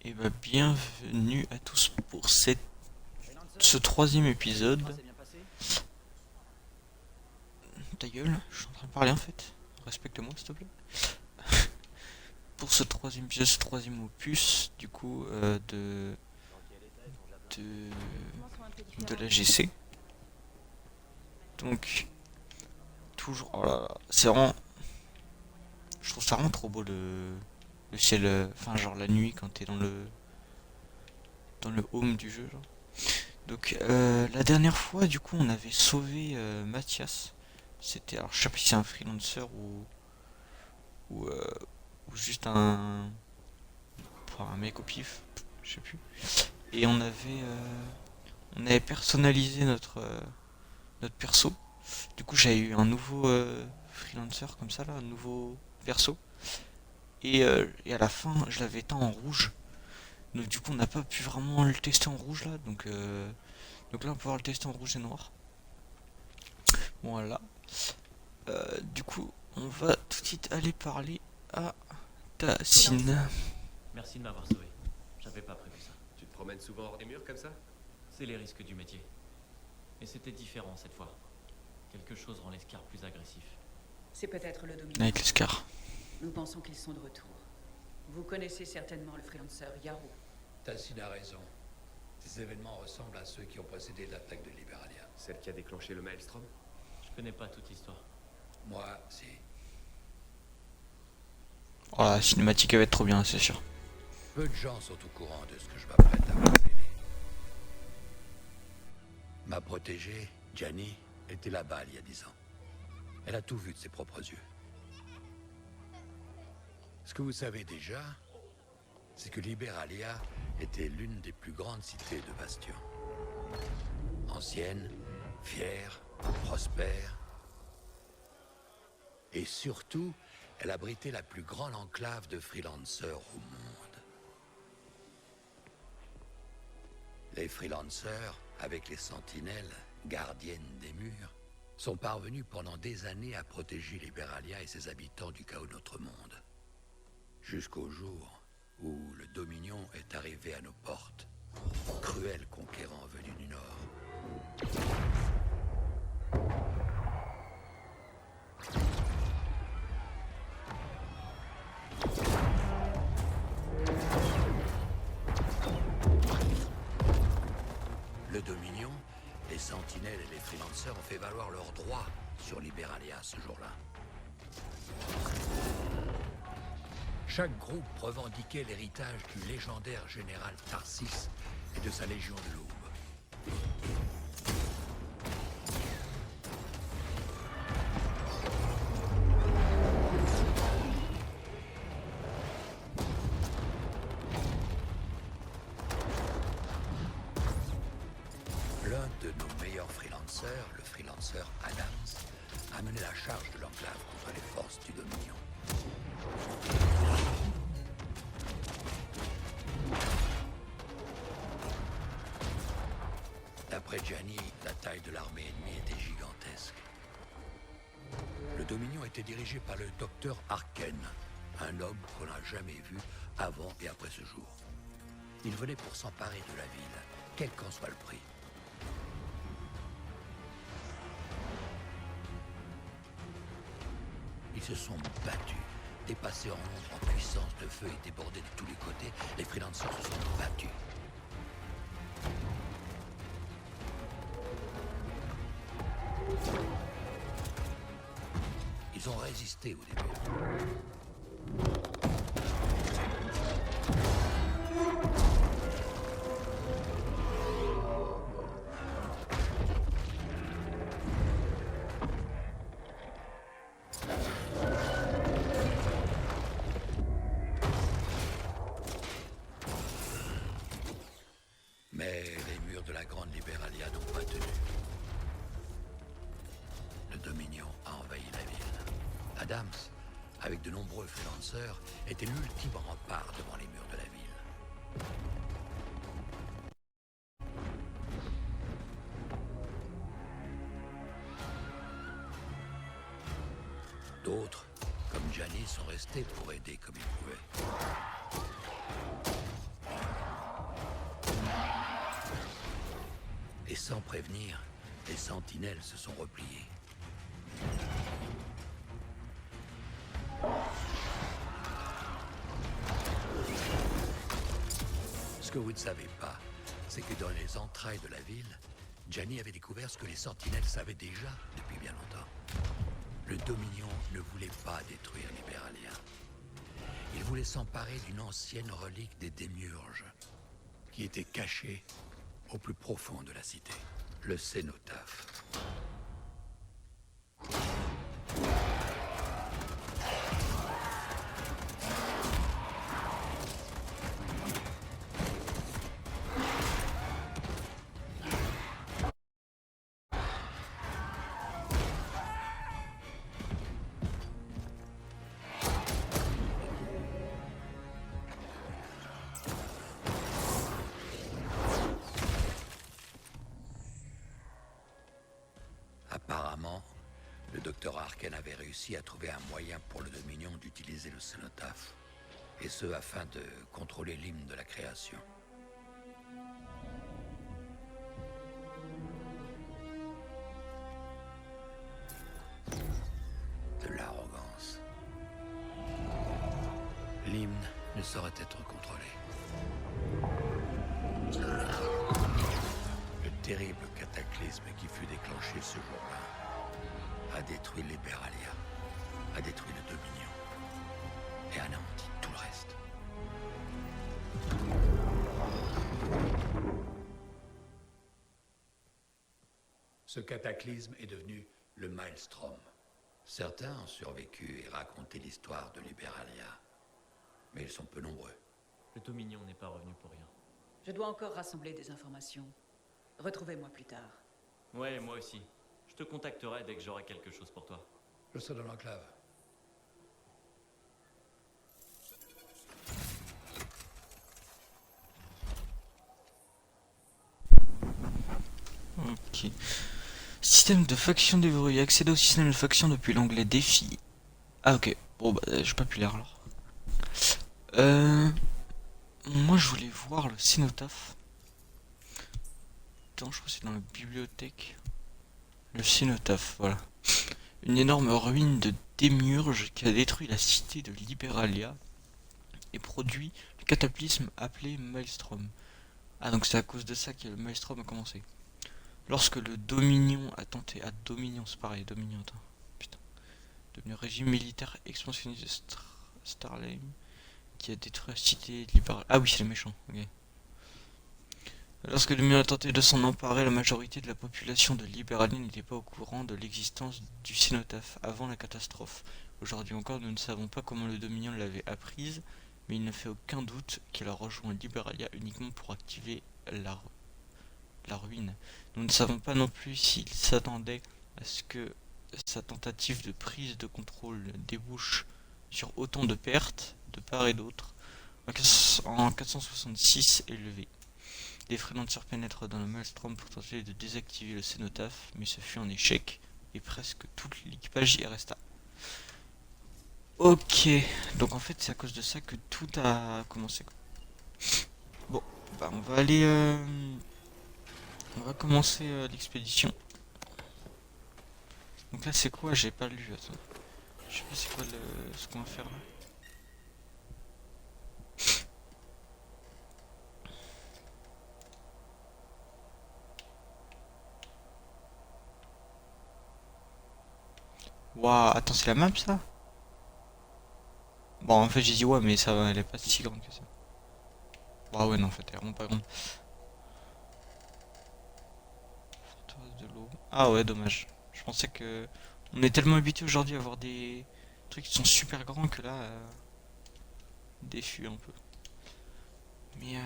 Et bah bienvenue à tous pour ce troisième épisode. Ta gueule, je suis en train de parler en fait. Respecte-moi s'il te plaît. Pour ce troisième épisode, ce troisième opus, du coup, de la GC. Donc, toujours, oh là là, c'est vraiment, je trouve ça vraiment trop beau le ciel, enfin genre la nuit quand t'es dans le home du jeu, genre. Donc la dernière fois, du coup, on avait sauvé Mathias. C'était, alors je sais pas si c'est un freelancer ou, euh, ou juste enfin, un mec au pif, je sais plus. Et on avait personnalisé notre perso. Du coup, j'avais eu un nouveau freelancer comme ça là, un nouveau perso. Et à la fin, je l'avais éteint en rouge. Donc du coup, on n'a pas pu vraiment le tester en rouge là. Donc là, on peut pouvoir le tester en rouge et noir. Voilà. Du coup, on va tout de suite aller parler à Tacine. Merci de m'avoir sauvé. J'avais pas prévu ça. Tu te promènes souvent hors des murs comme ça? C'est les risques du métier. Et c'était différent cette fois. Quelque chose rend l'escar plus agressif. C'est peut-être le dominant. Avec l'Escar. Nous pensons qu'ils sont de retour. Vous connaissez certainement le freelancer Yarou. Tacine a raison. Ces événements ressemblent à ceux qui ont précédé l'attaque de Liberalia. Celle qui a déclenché le Maelstrom? Je connais pas toute l'histoire. Moi, si. Oh la cinématique elle va être trop bien, c'est sûr. Peu de gens sont au courant de ce que je m'apprête à vous révéler. Ma protégée, Gianni, était là-bas il y a 10 ans. Elle a tout vu de ses propres yeux. Ce que vous savez déjà, c'est que Liberalia était l'une des plus grandes cités de Bastion. Ancienne, fière, prospère. Et surtout, elle abritait la plus grande enclave de freelancers au monde. Les freelancers, avec les sentinelles, gardiennes des murs, sont parvenus pendant des années à protéger Liberalia et ses habitants du chaos de notre monde. Jusqu'au jour où le Dominion est arrivé à nos portes, cruel conquérant venu du Nord. Le Dominion, les sentinelles et les freelancers ont fait valoir leurs droits sur Liberalia ce jour-là. Chaque groupe revendiquait l'héritage du légendaire général Tarsis et de sa légion de l'Aube. L'un de nos meilleurs freelancers, le freelancer Adams, a mené la charge de l'enclave contre les forces du Dominion. D'après Gianni, la taille de l'armée ennemie était gigantesque. Le Dominion était dirigé par le docteur Arken, un homme qu'on n'a jamais vu avant et après ce jour. Il venait pour s'emparer de la ville, quel qu'en soit le prix. Ils se sont battus, dépassés en nombre, en puissance, le feu et débordé de tous les côtés. Les freelancers se sont battus. Ils ont résisté au début. Mais les murs de la Grande Liberalia n'ont pas tenu. Le Dominion a envahi la ville. Adams, avec de nombreux freelancers, était l'ultime rempart devant les murs de la ville. D'autres, comme Gianni, sont restés pour aider comme ils pouvaient. Et sans prévenir, les sentinelles se sont repliées. Ce que vous ne savez pas, c'est que dans les entrailles de la ville, Gianni avait découvert ce que les sentinelles savaient déjà depuis bien longtemps. Le Dominion ne voulait pas détruire Liberalia. Il voulait s'emparer d'une ancienne relique des Démiurges, qui était cachée au plus profond de la cité, le cénotaphe. Apparemment, le docteur Arken avait réussi à trouver un moyen pour le Dominion d'utiliser le cénotaphe, et ce afin de contrôler l'hymne de la création. De l'arrogance. L'hymne ne saurait être contrôlé. Le terrible cataclysme qui fut déclenché ce jour-là a détruit Liberalia, a détruit le Dominion et anéanti tout le reste. Ce cataclysme est devenu le Maelstrom. Certains ont survécu et raconté l'histoire de Liberalia, mais ils sont peu nombreux. Le Dominion n'est pas revenu pour rien. Je dois encore rassembler des informations. Retrouvez-moi plus tard. Ouais, moi aussi. Je te contacterai dès que j'aurai quelque chose pour toi. Je serai dans l'enclave. Ok. Système de faction déverrouillé. Accéder au système de faction depuis l'onglet défi. Ah ok. Bon bah j'ai pas pu lire alors. Moi je voulais voir le cénotaphe. Attends, je crois que c'est dans la bibliothèque. Le cénotaphe, voilà. Une énorme ruine de démiurge qui a détruit la cité de Liberalia et produit le cataclysme appelé Maelstrom. Ah donc c'est à cause de ça que le Maelstrom a commencé. Lorsque le Dominion a tenté... Ah, Dominion, c'est pareil, Dominion, attends. Putain. Devenu régime militaire expansionniste de Starlheim, qui a détruit la cité libérale. Ah oui, c'est le méchant, ok. Lorsque le Dominion a tenté de s'en emparer, la majorité de la population de Liberalia n'était pas au courant de l'existence du cénotaphe avant la catastrophe. Aujourd'hui encore, nous ne savons pas comment le Dominion l'avait apprise, mais il ne fait aucun doute qu'il a rejoint Liberalia uniquement pour activer la ruine. Nous ne savons pas non plus s'il s'attendait à ce que sa tentative de prise de contrôle débouche sur autant de pertes de part et d'autre. En 466 élevé. Les freelancers pénètrent dans le Maelstrom pour tenter de désactiver le cénotaphe, mais ce fut un échec, et presque tout l'équipage y resta. Ok, donc en fait c'est à cause de ça que tout a commencé. Bon, bah on va aller... On va commencer l'expédition. Donc là c'est quoi? J'ai pas lu, attends. Je sais pas c'est quoi ce qu'on va faire là. Waouh, attends, c'est la map ça? Bon, en fait, j'ai dit ouais, mais ça va, elle est pas si grande que ça. Bah ouais, non, en fait, elle est vraiment pas grande. Forteresse de l'eau. Ah ouais, dommage. Je pensais que. On est tellement habitué aujourd'hui à avoir des trucs qui sont super grands que là. Déçu un peu. Mais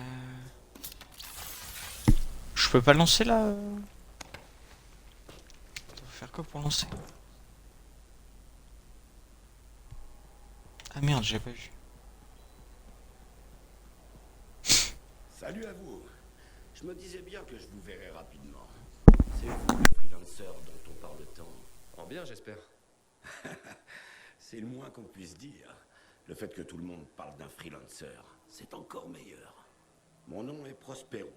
je peux pas lancer là. Attends, faut faire quoi pour lancer? Ah merde, j'ai pas vu. Salut à vous. Je me disais bien que je vous verrais rapidement. C'est vous le freelancer dont on parle tant. En bien, j'espère. C'est le moins qu'on puisse dire. Le fait que tout le monde parle d'un freelancer, c'est encore meilleur. Mon nom est Prospero.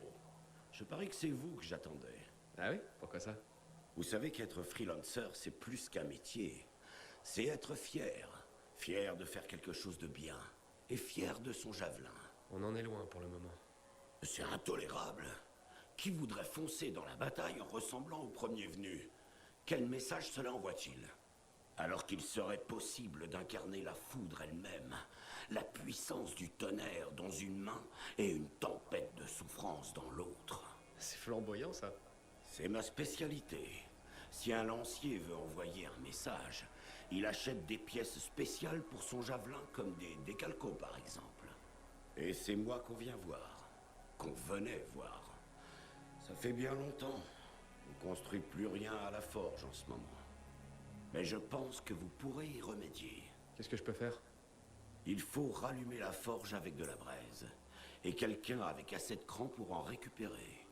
Je parie que c'est vous que j'attendais. Ah oui? Pourquoi ça? Vous savez qu'être freelancer, c'est plus qu'un métier. C'est être fier. Fier de faire quelque chose de bien. Et fier de son javelin. On en est loin pour le moment. C'est intolérable. Qui voudrait foncer dans la bataille en ressemblant au premier venu? Quel message cela envoie-t-il? Alors qu'il serait possible d'incarner la foudre elle-même, la puissance du tonnerre dans une main et une tempête de souffrance dans l'autre. C'est flamboyant, ça. C'est ma spécialité. Si un lancier veut envoyer un message, il achète des pièces spéciales pour son javelin, comme des décalcos par exemple. Et c'est moi qu'on vient voir. Qu'on venait voir. Ça fait bien longtemps. On ne construit plus rien à la forge en ce moment. Mais je pense que vous pourrez y remédier. Qu'est-ce que je peux faire? Il faut rallumer la forge avec de la braise. Et quelqu'un avec assez de cran pour en récupérer.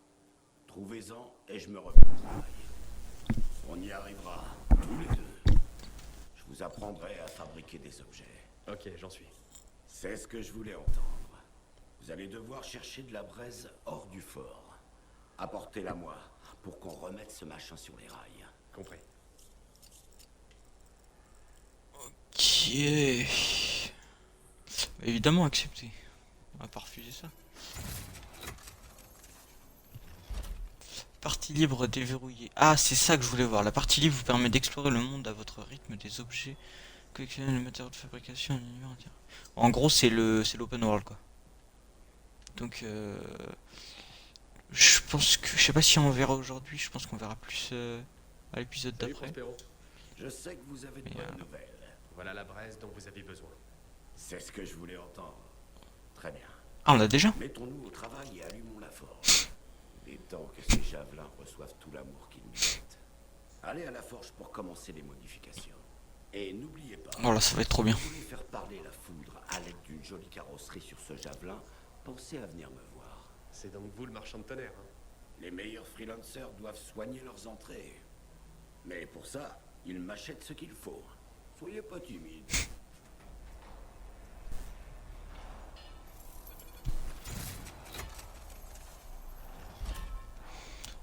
Trouvez-en et je me remets au travail. On y arrivera, tous les deux. Je vous apprendrai à fabriquer des objets. Ok, j'en suis. C'est ce que je voulais entendre. Vous allez devoir chercher de la braise hors du fort. Apportez-la moi pour qu'on remette ce machin sur les rails. Compris. Ok. Évidemment accepté. On va pas refuser ça. Partie libre déverrouillée. Ah, c'est ça que je voulais voir. La partie libre vous permet d'explorer le monde à votre rythme, des objets, collectionner les matériaux de fabrication. En gros, c'est l'open world quoi. Donc, je pense que, je sais pas si on verra aujourd'hui. Je pense qu'on verra plus à l'épisode Salut, d'après. Prospero. Je sais que vous avez de Mais, bonnes nouvelles. Voilà la braise dont vous avez besoin. C'est ce que je voulais entendre. Très bien. Ah, on l'a déjà? Mettons-nous au travail et allumons la forge. Il est temps que ces javelins reçoivent tout l'amour qu'ils méritent. Allez à la forge pour commencer les modifications. Et n'oubliez pas, Oh là, ça va être trop bien. si vous voulez faire parler la foudre à l'aide d'une jolie carrosserie sur ce javelin, pensez à venir me voir. C'est donc vous le marchand de tonnerre, hein? Les meilleurs freelancers doivent soigner leurs entrées. Mais pour ça, ils m'achètent ce qu'il faut. Soyez pas timide.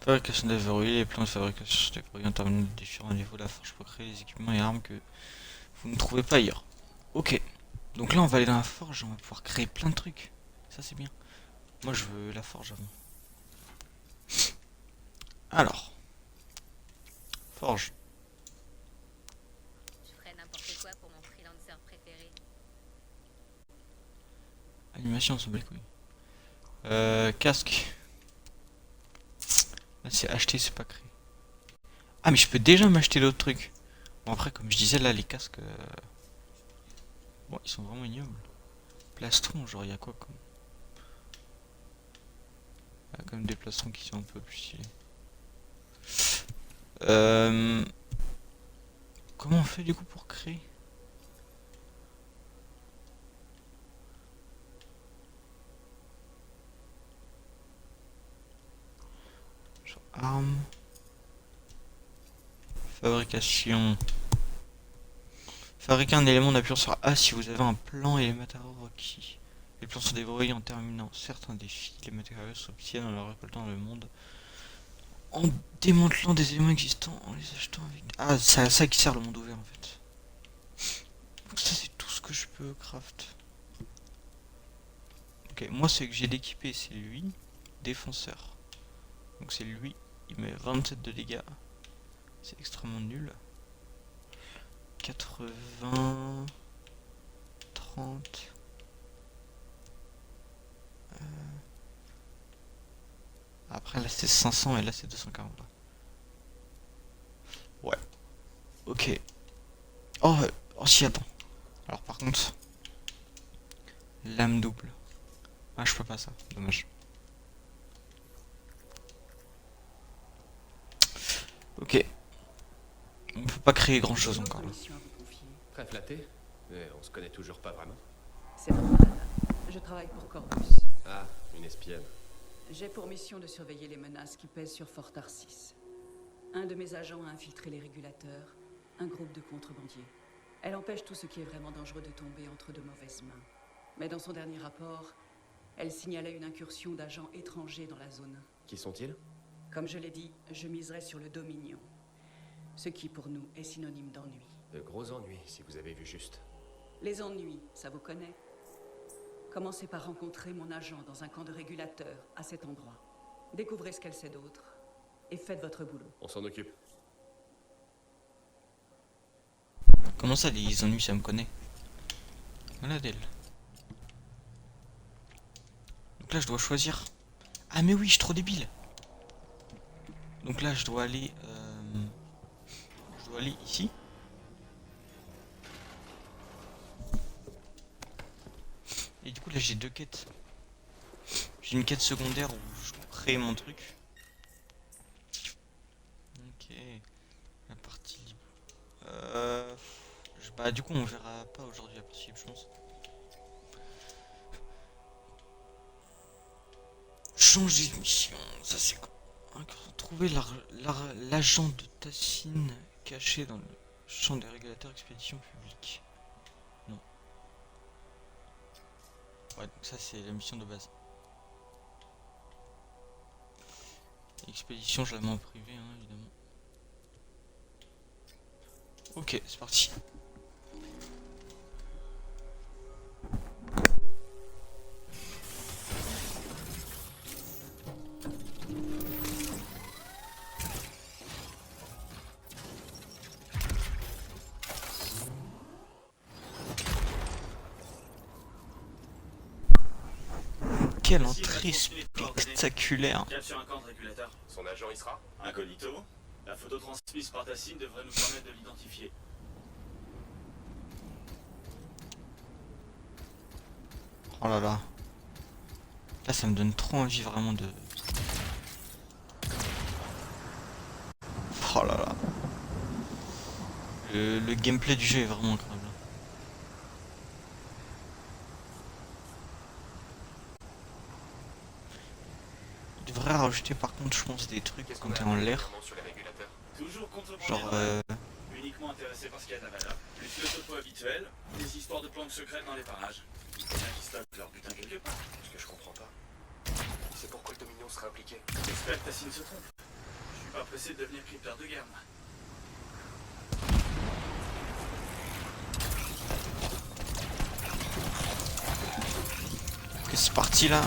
Fabrication déverrouillée, les plans de fabrication sont déverrouillés en terminant de différents niveaux de la forge pour créer les équipements et armes que vous ne trouvez pas ailleurs. Ok. Donc là on va aller dans la forge, on va pouvoir créer plein de trucs. Ça c'est bien. Moi je veux la forge avant. Alors. Forge. Je ferais n'importe quoi pour mon freelancer préféré. Animation, on s'en bat les couilles. Casque. Là c'est acheter, c'est pas créer. Ah mais je peux déjà m'acheter l'autre truc. Bon après comme je disais là les casques... Bon ils sont vraiment ignobles. Plastron, genre il y a quoi comme... Il y a quand même des plastrons qui sont un peu plus stylés. Comment on fait du coup pour créer? Genre armes. Fabrication. Fabriquer un élément en appuyant sur A si vous avez un plan et les matériaux requis. Les plans sont déverrouillés en terminant certains défis. Les matériaux s'obtiennent en les récoltant dans le monde. En démantelant des éléments existants, en les achetant avec... Ah, c'est à ça qui sert le monde ouvert en fait. Donc ça c'est tout ce que je peux craft. Ok, moi ce que j'ai d'équipé c'est lui, défenseur. Donc c'est lui, il met 27 de dégâts. C'est extrêmement nul. 80... 30... Après là c'est 500 et là c'est 240. Ouais. Ok. Oh, oh si attends. Alors par contre, lame double. Ah je peux pas ça, dommage. Ok. On peut pas créer grand chose J'ai une encore autre là. mission à vous confier. Très flatté, mais on se connaît toujours pas vraiment. C'est normal. Je travaille pour Corvus. Ah, une espionne. J'ai pour mission de surveiller les menaces qui pèsent sur Fort Tarsis. Un de mes agents a infiltré les régulateurs, un groupe de contrebandiers. Elle empêche tout ce qui est vraiment dangereux de tomber entre de mauvaises mains. Mais dans son dernier rapport, elle signalait une incursion d'agents étrangers dans la zone. Qui sont-ils? Comme je l'ai dit, je miserai sur le Dominion. Ce qui, pour nous, est synonyme d'ennui. De gros ennuis, si vous avez vu juste. Les ennuis, ça vous connaît? Commencez par rencontrer mon agent dans un camp de régulateurs, à cet endroit. Découvrez ce qu'elle sait d'autre. Et faites votre boulot. On s'en occupe. Comment ça, les ennuis, ça me connaît? Voilà d'elle. Donc là, je dois choisir. Ah, mais oui, je suis trop débile. Donc là, je dois aller. Je dois aller ici. Et du coup, là, j'ai deux quêtes. J'ai une quête secondaire où je crée mon truc. Ok. La partie libre. Bah, du coup, on verra pas aujourd'hui la partie libre, je pense. Changer de mission. Ça, c'est quoi? Trouver l'agent de Tassine caché dans le champ des régulateurs expédition publique. Non. Ouais, donc ça, c'est la mission de base. Expédition, je la mets en privé, hein, évidemment. Ok, c'est parti. Quelle entrée spectaculaire. Cap sur un camp de régulateur. Son agent y sera? Incognito. La photo transmise par Tassine devrait nous permettre de l'identifier. Oh là là. Là, ça me donne trop envie vraiment de... Oh là là. Le gameplay du jeu est vraiment incroyable. Il devrait rajouter par contre, je pense, des trucs quand t'es en l'air. Sur les régulateurs. Toujours contre Genre, uniquement intéressé par ce qu'il y a de la valeur. Plus le topo habituel, des histoires de planques secrètes dans les parages. Il faut bien qu'ils stockent leur butin quelque part. Ce que je comprends pas, c'est pourquoi le Dominion serait impliqué. J'espère que Tassine se trompe. Je suis pas pressé de devenir crypteur de guerre, moi. que c'est parti là.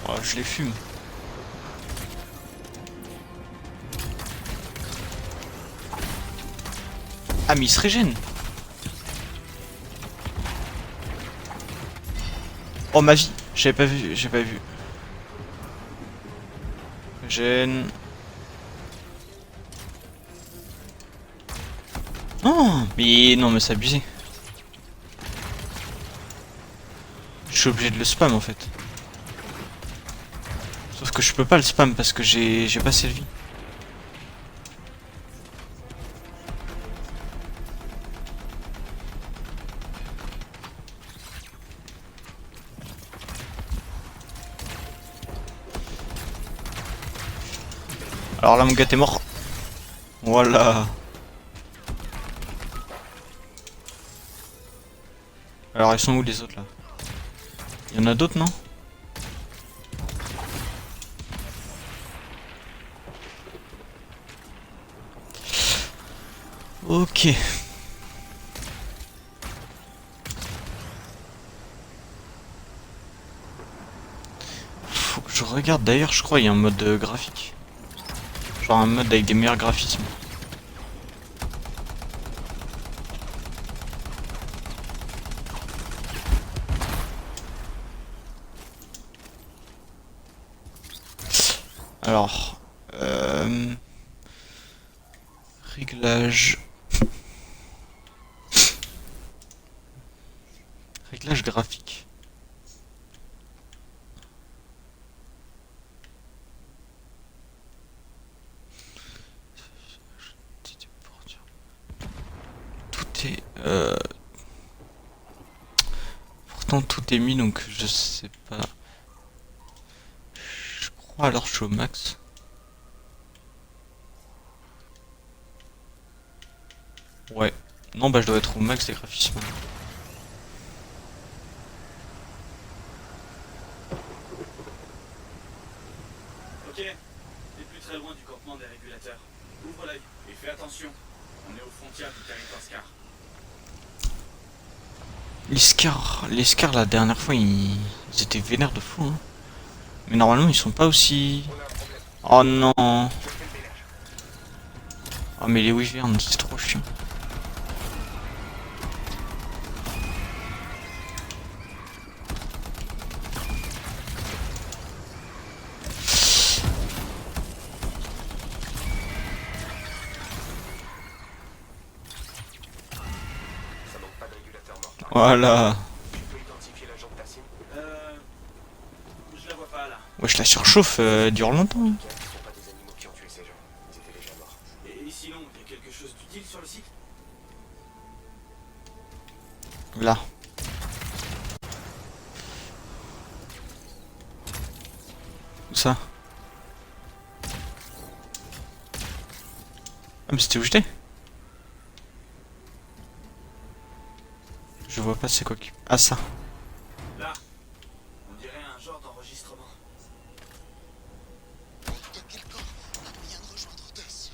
Oh, je les fume. Ah mais il se régène. Oh ma vie, j'avais pas vu, j'ai pas vu. Régène. Oh mais non mais c'est abusé. Je suis obligé de le spam en fait. Sauf que je peux pas le spam parce que j'ai pas assez de vie. Alors là mon gars t'es mort. Voilà. Alors ils sont où les autres là? Il y en a d'autres non? Ok. Faut que je regarde d'ailleurs, je crois il y a un mode graphique. Genre un mode avec des meilleurs graphismes. Alors, réglage. Réglage graphique. côté. Pourtant tout est mis donc je sais pas. Je crois alors je suis au max. Ouais. Non bah je dois être au max des graphismes. Ok, t'es plus très loin du campement des régulateurs. Ouvre l'œil et fais attention. On est aux frontières du territoire Scar. Les Scars la dernière fois ils étaient vénères de fou hein. Mais normalement ils sont pas aussi. Oh non. Oh mais les wyverns c'est trop chiant. Ça manque pas de régulateur mort. Voilà. Tu peux identifier l'agent de Tassim? Je la vois pas là. Wesh la surchauffe dure longtemps hein. Ce ne sont pas des animaux qui ont tué ces gens. Ils étaient déjà morts. Et sinon, il y a quelque chose d'utile sur le site? Là. Où ça? Ah mais c'était où j'étais? Je vois pas c'est quoi qui... Ah ça. Là, on dirait un genre d'enregistrement. De quel corps a moyen de rejoindre Tassim?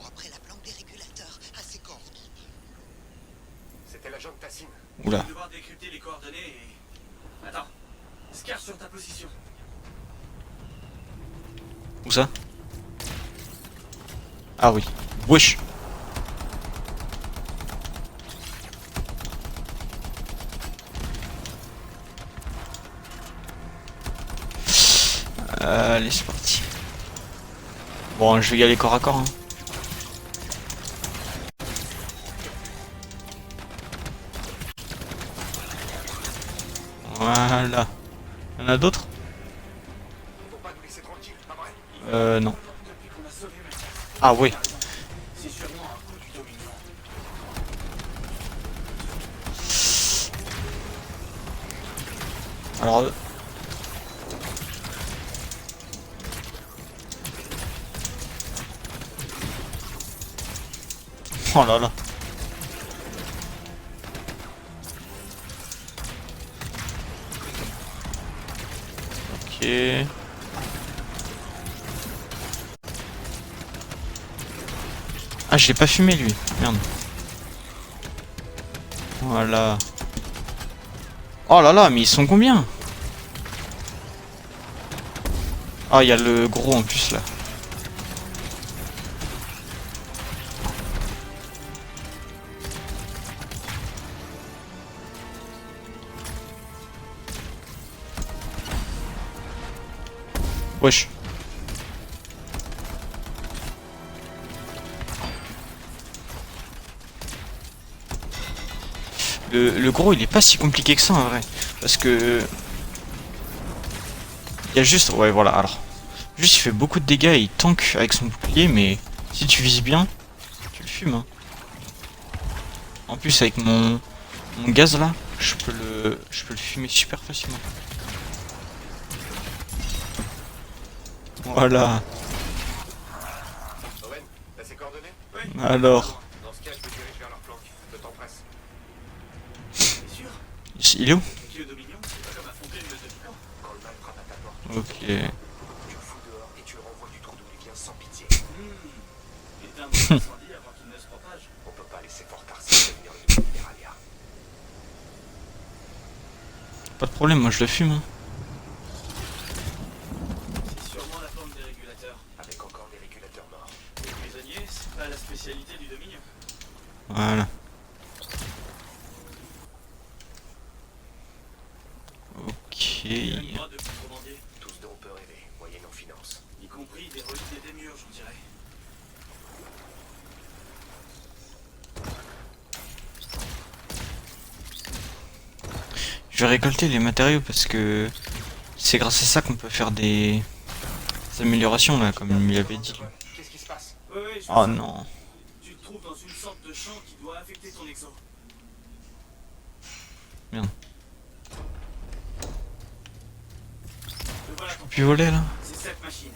Ou après la planque des régulateurs à ses coordonnées? C'était l'agent de Tassim. Je Oula. vais devoir décrypter les coordonnées et... Attends. Scar sur ta position. Où ça? Ah oui. Wesh. Allez c'est parti. Bon je vais y aller corps à corps hein. Voilà. Y'en a d'autres? Pour pas nous laisser tranquilles, pas vrai? Non. Depuis qu'on a sauvé Mathias, Ah oui. c'est sûrement un coup du Dominion. Alors... Oh là là. Ok. Ah, je l'ai pas fumé lui. Merde. Voilà. Oh là là, mais ils sont combien? Ah, il y a le gros en plus là. Wesh. Le gros il est pas si compliqué que ça en vrai. Parce que... Il y a juste... Ouais voilà alors. Juste il fait beaucoup de dégâts et il tank avec son bouclier mais si tu vises bien, tu le fumes hein. En plus avec mon gaz là, je peux le fumer super facilement. Voilà. Owen, t'as ses coordonnées? Alors. Dans ce cas, je me dirige vers leur planque. Le temps presse. T'es sûr? Il est où? Qui est au Dominion? C'est pas comme affronter une meute de titans. Quand le mal frappe à ta porte, Ok. tu le fous dehors et tu le renvoies du trou d'où il vient sans pitié. Éteindre l'incendie avant qu'il ne se propage. On peut pas laisser Fort Tarsis devenir le début de Liberalia. Pas de problème, moi je le fume hein. C'est sûrement la forme des régulateurs. Avec encore des régulateurs morts. Les prisonniers, c'est pas la spécialité du Dominion. Voilà. Ok. Même droit de contrebandier, Tout ce dont on peut rêver, moyennant finance. y compris des reliques et des murs, j'en dirais. Je vais récolter les matériaux parce que c'est grâce à ça qu'on peut faire des améliorations là, comme il avait dit. Qu'est-ce qui se passe? Ouais, je Oh non. Tu te trouves dans une sorte de champ qui doit affecter ton exo. Merde. Le voilà ton Puis voler là. C'est cette machine.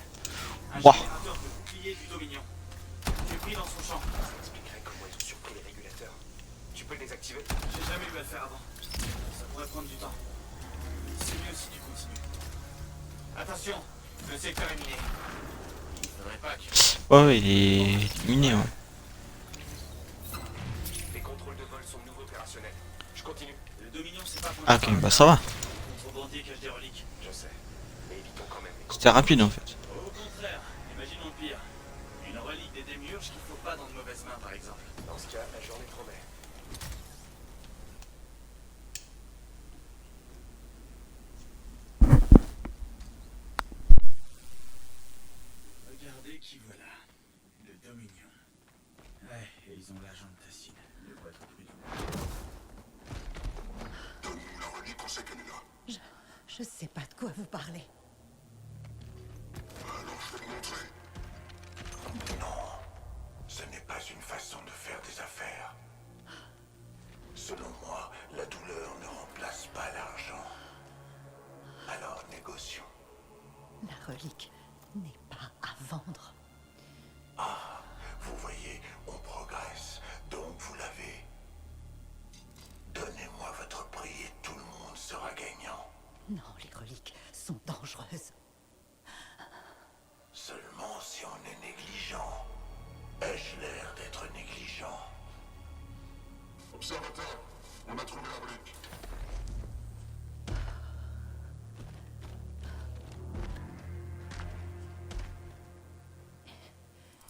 Un Ouah. générateur de bouclier du Dominion. Tu es pris dans son champ. Ça expliquerait comment ils ont surpris les régulateurs. Tu peux le désactiver? J'ai jamais eu à le faire avant. Ça pourrait prendre du temps. C'est mieux si tu continues. Attention, le secteur est miné. Il faudrait pas que... Ouais, il est miné. Ouais. Les contrôles de vol sont de nouveau opérationnels. Je continue. Le Dominion, c'est pas pour Ah ok, bah ça va. contrebandier cache des reliques. Je sais. Mais évitons quand même les C'était rapide en fait. Au contraire, imaginons le pire. Une relique des démiurges qu'il faut pas dans de mauvaises mains, par exemple. Dans ce cas, la journée promet. Regardez qui voilà. Le Dominion. Ouais, et ils ont l'agent de Tassine. Il devrait être prudent. Donne-nous la relique, on sait qu'elle est là. Je sais pas de quoi vous parlez. Alors je vais le montrer. Non, ce n'est pas une façon de faire des affaires. Selon moi, la douleur ne remplace pas l'argent. Alors négocions. La relique n'est pas à vendre. Ah, vous voyez, on progresse, donc vous l'avez. Donnez-moi votre prix et tout le monde sera gagnant. Non, les reliques sont dangereuses. Seulement si on est négligent. Ai-je l'air d'être négligent? Observateur, on a trouvé la relique.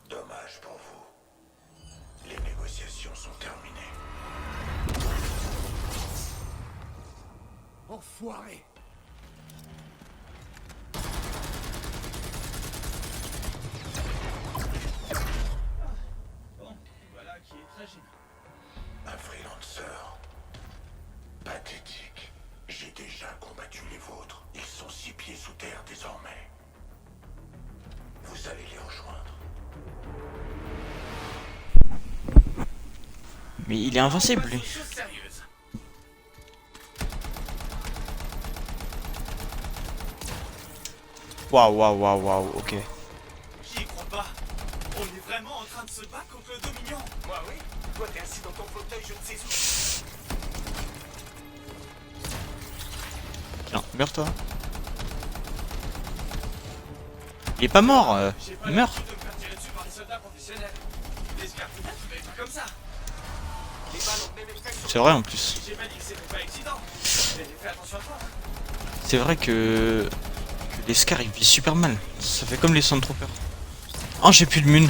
Dommage pour vous. Les négociations sont terminées. Enfoiré! Bon, voilà qui est très gênant. Un freelancer. Pathétique. J'ai déjà combattu les vôtres. Ils sont 6 pieds sous terre désormais. Vous allez les rejoindre. Mais il est invincible lui. Chose sérieuse. Waouh, ok. J'y crois pas. On est vraiment en train de se battre contre le Dominion. Moi, oui. Toi, t'es assis dans ton fauteuil, je ne sais où. Tiens, meurs-toi. Il est pas mort, J'ai pas meurt. l'habitude de me faire tirer dessus par des soldats professionnels. Les scarpinates, mais pas comme ça. Les balles ont même effet sur... C'est vrai en plus. J'ai pas dit que c'était pas excitant. Mais fais attention à toi. C'est vrai que les Scars ils visent super mal. Ça fait comme les Sandtroopers. Oh, j'ai plus de mun.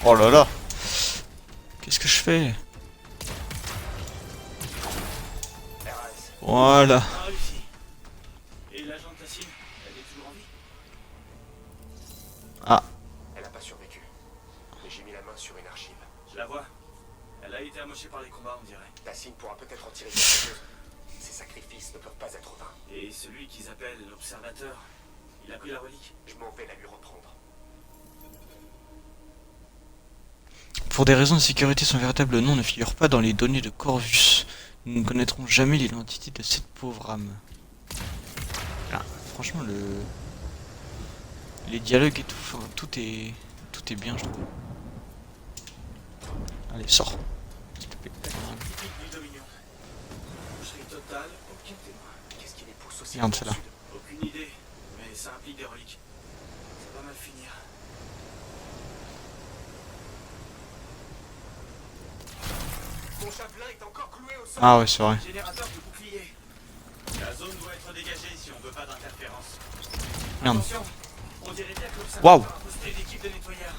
Oh là là. Qu'est-ce que je fais? Voilà. On a réussi. Et l'agent de Tassine, elle est toujours en vie? Ah, Elle n'a pas survécu. Mais j'ai mis la main sur une archive. Je la vois. Elle a été amochée par les combats, on dirait. Tassine pourra peut-être en tirer quelque chose. Ces sacrifices ne peuvent pas être vains. Et celui qu'ils appellent l'observateur, il a pris la relique. Je m'en vais la lui reprendre. pour des raisons de sécurité, son véritable nom ne figure pas dans les données de Corvus. Nous ne connaîtrons jamais l'identité de cette pauvre âme. Ah, franchement, les dialogues et tout, enfin, tout est bien, je trouve. Allez, sors. S'il te plaît. Typique du Dominion. Boucherie totale, aucun témoin. Qu'est-ce qui les pousse aussi Regarde au celle-là. sud? Aucune idée, mais ça implique des reliques. Ça va mal finir. Mon javelin est encore cloué au sol. Ah ouais, c'est vrai. Générateur de bouclier. La zone doit être dégagée si on veut pas d'interférence. Merde. Attention, on dirait bien que l'observateur Waouh. a posté l'équipe de nettoyeurs.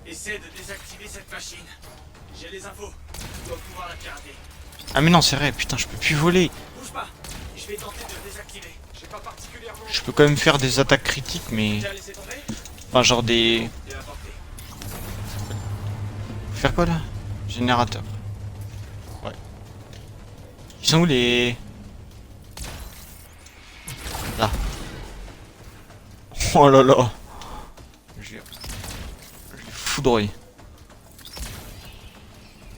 Essaie de désactiver cette machine. J'ai les infos. Tu dois pouvoir la pirater. Ah mais non, c'est vrai, putain, je peux plus voler. Bouge pas. Je vais tenter de le désactiver. J'ai pas particulièrement... Je peux quand même faire des attaques critiques, mais... Tu as laissé tomber? Enfin, genre des... Faire quoi là? Générateur. Ouais. Ils sont où les... Là. Oh là là. Je l'ai foudroyé.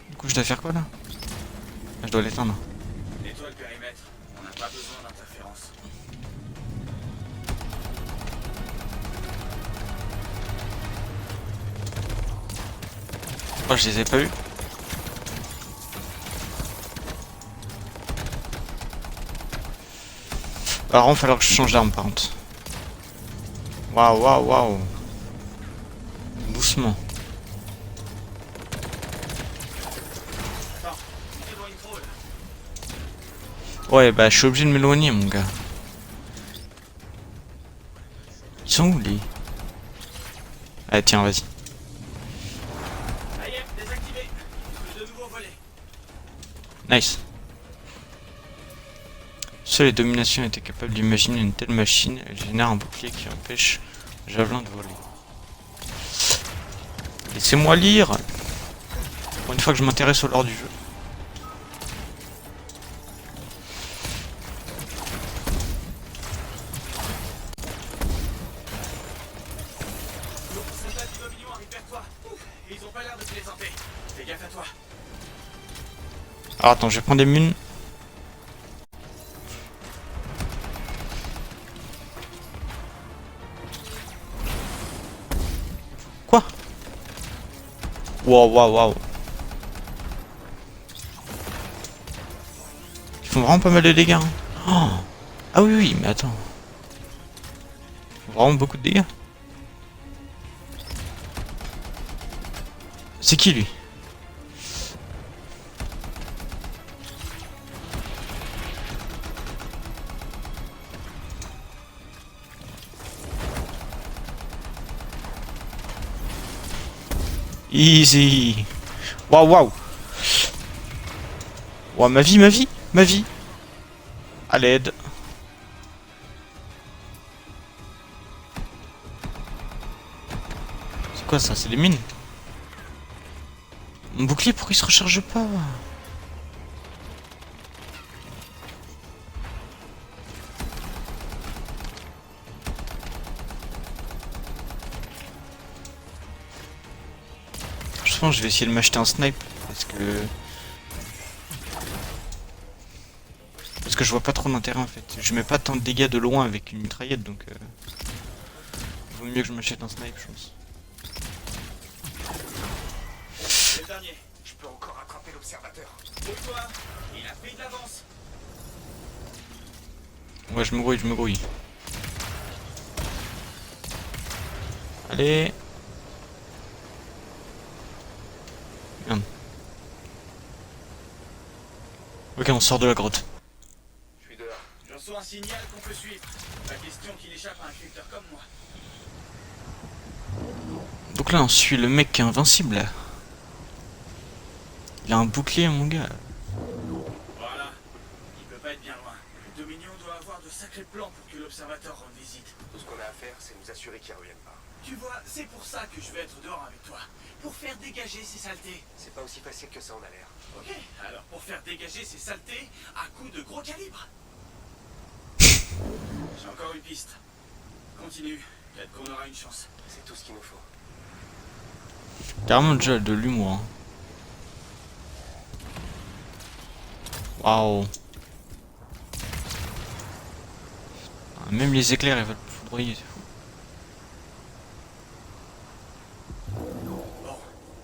Du coup, je dois faire quoi là? Ah, je dois l'éteindre. Nettoie le périmètre. On n'a pas besoin d'interférence. Oh, je les ai pas eu. Alors, il va falloir que je change d'arme par contre. Waouh, waouh, waouh. Doucement. Attends, tu t'éloignes trop là. Ouais, bah je suis obligé de m'éloigner, mon gars. Ils sont où les... Ah tiens, vas-y. Ça y est, désactivé. De nouveau volé. Nice. Seule les dominations étaient capables d'imaginer une telle machine. Elle génère un bouclier qui empêche Javelin de voler. Laissez-moi lire. Pour une fois que je m'intéresse au lore du jeu. Soldats du Dominion arrivent vers toi. Ils ont pas l'air de plaisanter. Fais gaffe à toi. Alors attends, je vais prendre des munes. Quoi? Waouh, waouh, waouh. Ils font vraiment pas mal de dégâts. Hein. Oh. Ah oui, oui, mais attends. Ils font vraiment beaucoup de dégâts. C'est qui lui? Easy. Waouh, waouh. Waouh, ma vie, ma vie, ma vie. À l'aide. C'est quoi ça? C'est des mines? Mon bouclier, pourquoi il se recharge pas? Je pense que je vais essayer de m'acheter un snipe parce que je vois pas trop d'intérêt en fait. Je mets pas tant de dégâts de loin avec une mitraillette donc vaut mieux que je m'achète un snipe je pense. C'est le dernier. Je peux encore attraper l'observateur. Pour toi, il a pris de l'avance. Ouais, je me grouille, je me grouille. Allez. Merde. Ok, on sort de la grotte. Je suis dehors. Je reçois un signal qu'on peut suivre. Pas question qu'il échappe à un culteur comme moi. Donc là, on suit le mec qui est invincible là. Il a un bouclier, mon gars. Voilà. Il peut pas être bien loin. Le Dominion doit avoir de sacrés plans pour que l'observateur rende visite. Tout ce qu'on a à faire, c'est nous assurer qu'ils reviennent pas. Tu vois, c'est pour ça que je vais être dehors avec toi. Pour faire dégager ces saletés. C'est pas aussi facile que ça en a l'air. Ok, alors pour faire dégager ces saletés à coups de gros calibre. J'ai encore une piste. Continue, peut-être qu'on aura une chance. C'est tout ce qu'il nous faut. Carrément déjà de l'humour. Hein. Waouh. Ah, même les éclairs ils veulent foudroyer, c'est fou. Bon,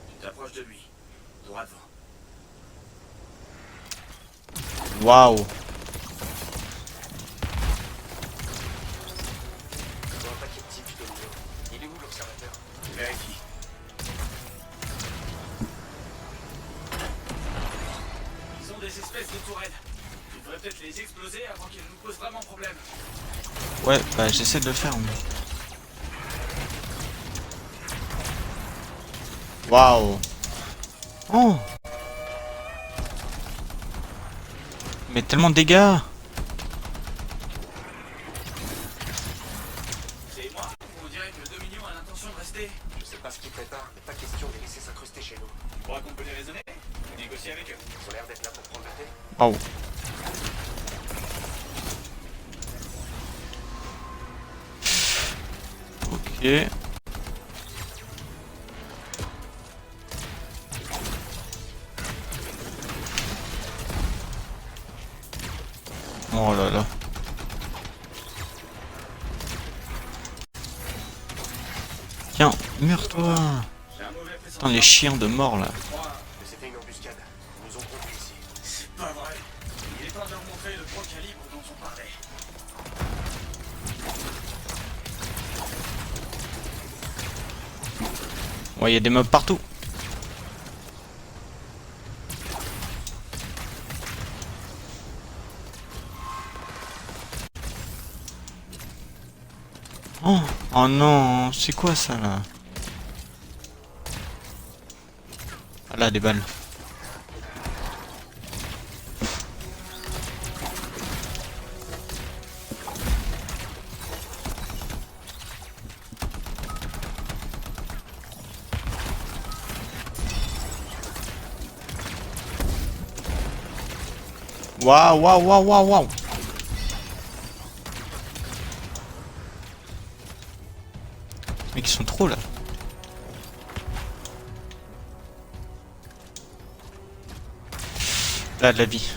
tu t'approches de lui. Droit devant. Waouh. Ils ont un paquet de types du Dominion. Il est où l'observateur? Vérifie. Ils ont des espèces de tourelles. Tu devrais peut-être les exploser avant qu'ils nous posent vraiment problème. Ouais, bah j'essaie de le faire mais... Waouh. Oh. Mais tellement de dégâts. C'est moi. On dirait que le Dominion a l'intention l'intention de rester? Je sais pas ce qu'ils préparent, mais pas question de les laisser s'incruster chez nous. Tu crois qu'on peut les raisonner? Négocier avec eux? Ils ont l'air d'être là pour prendre le thé. Waouh. Ok. Oh là là. Tiens, meurs-toi. J'ai un mauvais pressentiment. Putain, les chiens de mort là. Je crois. Mais c'était une embuscade. Ils nous ont conduits ici. C'est pas vrai. Il est temps de leur montrer le gros calibre dont on parlait. Ouais, il y a des mobs partout. Oh, oh non, c'est quoi ça là? Ah là, des balles. Waouh, waouh, waouh, waouh, waouh. Les mecs, ils sont trop là. Là, de la vie.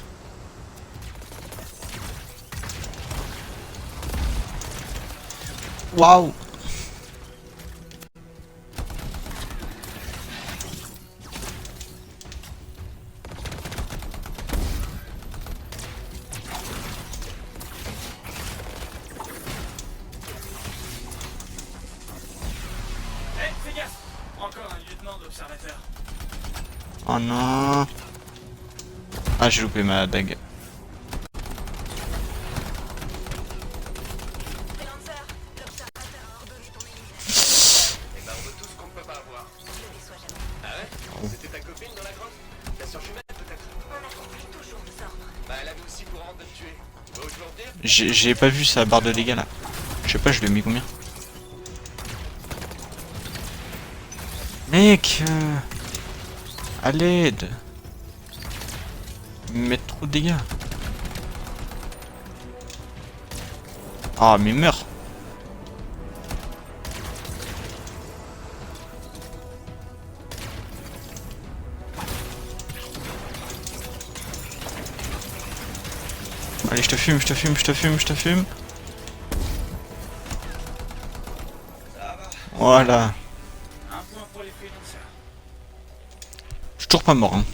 Waouh. Hé, fais gaffe! Encore un lieutenant d'observateur. Oh non. Ah, j'ai loupé ma dague. Freelancer, l'observateur a ordonné ton élimination. Eh ben, on veut tout ce qu'on ne peut pas avoir. Je ne déçois jamais. Ah ouais? C'était ta copine dans la grotte? La sœur jumelle, peut-être? On accomplit toujours nos ordres. Bah, elle avait aussi pour ordre de te tuer. Tu vas toujours dire? J'ai pas vu sa barre de dégâts là. Je sais pas, je lui ai mis combien. Mec, à l'aide. Ils me mettent trop de dégâts. Ah, mais meurs. Allez, je te fume, je te fume, je te fume, je te fume. Ça va. Voilà. Un point pour les freelancers. Je suis toujours pas mort, hein.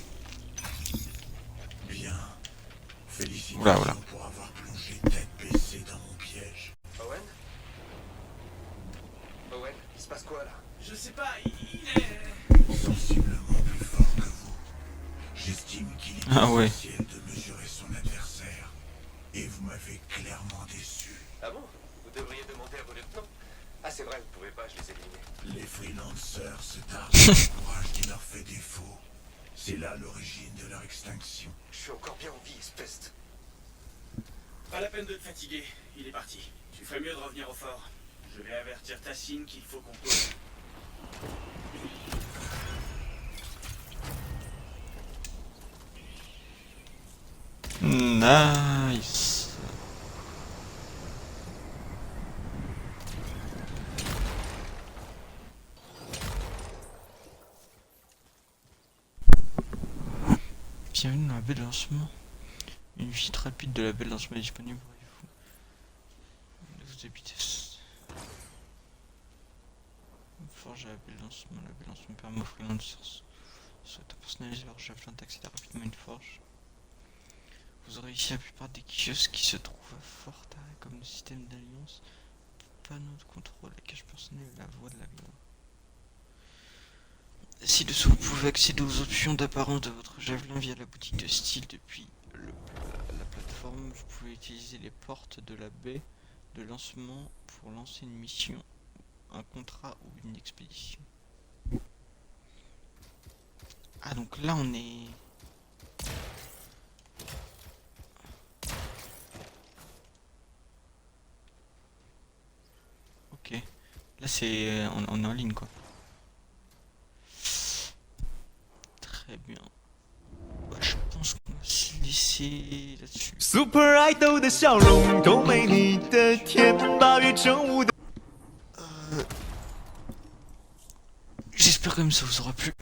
Bien. Félicitations Oula, oula. pour avoir plongé tête baissée dans mon piège. Owen? Owen, il se passe quoi là? Je sais pas, il est... Sensiblement plus fort que vous. J'estime qu'il est Ah ouais. essentiel de mesurer son adversaire. Et vous m'avez clairement déçu. Ah bon? Vous devriez demander à vos lieutenants. Ah, c'est vrai, vous pouvez pas, je les ai éliminés. Les freelancers se tardent du courage qui leur fait défaut. C'est là l'origine de leur extinction. Je suis encore bien en vie, espèce de... Pas la peine de te fatiguer, il est parti. Tu ferais mieux de revenir au fort. Je vais avertir Tassine qu'il faut qu'on pose. Nice. Bienvenue dans la baie de lancement. Une visite rapide de la baie de lancement est disponible. Vous habitez. Forge à la baie de lancement. La baie de lancement permet aux freelancers souhaitant personnaliser leur javelin d'accéder rapidement à une forge. Vous aurez ici la plupart des kiosques qui se trouvent à fort arrêt comme le système d'alliance, panneau de contrôle, la cache personnelle et la voie de la gloire. Ci-dessous, vous pouvez accéder aux options d'apparence de votre javelin via la boutique de style depuis la plateforme. Vous pouvez utiliser les portes de la baie de lancement pour lancer une mission, un contrat ou une expédition. Ah donc là on est... Ok. Là, c'est on est en ligne quoi. Très bien. Bah, je pense qu'on va se laisser là-dessus. Super Idol 的笑容都没你的甜，8月正午的。J'espère quand même que ça vous aura plu.